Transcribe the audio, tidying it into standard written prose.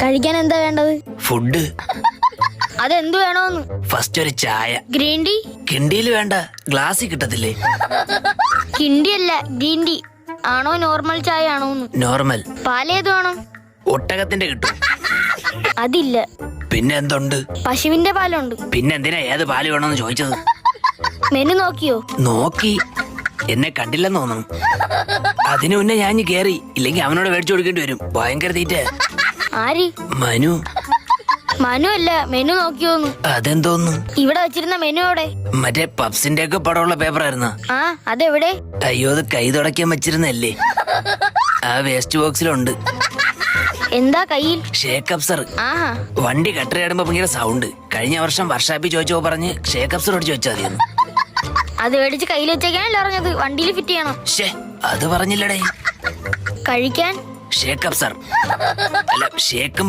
കഴിക്കാൻ എന്താ വേണ്ടത്? ഫുഡ്. അതെന്ത് വേണോന്ന്? ഫസ്റ്റ് ഒരു ചായ. Green tea? കിണ്ടിയിൽ വേണ്ട, ഗ്ലാസ്സിൽ കിട്ടത്തില്ലേ? കിണ്ടി അല്ല, ഗ്രീൻ ടീ ആണോ നോർമൽ ചായ ആണോന്ന്? നോർമൽ. പാലേത് വേണം? ഒട്ടകത്തിന്റെ കിട്ടും. അതില്ല. പിന്നെ എന്തുണ്ട്? പശുവിന്റെ പാലുണ്ട്. പിന്നെ എന്തിനാ ഏത് പാല് വേണമെന്ന് ചോദിച്ചത്? മെനു നോക്കിയോ? നോക്കി. എന്നെ കണ്ടില്ലെന്ന് തോന്നുന്നു. അതിനു മുന്നേ ഞാൻ കേറി, ഇല്ലെങ്കിൽ അവനോട് മേടിച്ചു കൊടുക്കേണ്ടി വരും. ഭയങ്കര തീറ്റ. ആര്? മനു. മനു അല്ല, മെനു നോക്കിയോന്ന്. അതെന്തോന്നു? ഇവിടെ വെച്ചിരുന്ന മെനു എവിടെ? മറ്റേ പപ്സിന്റെ ഒക്കെ പടമുള്ള പേപ്പറായിരുന്ന. ആ, അതെവിടെ? അയ്യോ, അത് കൈ തുടയ്ക്കാൻ വെച്ചിരുന്നല്ലേ. ആ വേസ്റ്റ് ബോക്സിലുണ്ട്. എന്താ കയ്യിൽ? ഷേക്ക് അപ്സർ. ആഹാ. വണ്ടി കട്ടറിയാടുമ്പോ ഭയങ്കര സൗണ്ട്. കഴിഞ്ഞ വർഷം വർഷാപ്പിൽ ചോദിച്ചോ പറഞ്ഞ് ഷേക്ക് അപ്സറോട് ചോദിച്ചാൽ മതിയെന്ന്. അത് മേടിച്ച് കയ്യിൽ വെച്ചേക്കാനല്ലേ അറിഞ്ഞത്? വണ്ടിയിൽ ഫിറ്റ് ചെയ്യണം. അത് പറഞ്ഞില്ലടേ. കഴിക്കാൻ ഷേക്ക് അപ്സർ അല്ല, ഷേക്കും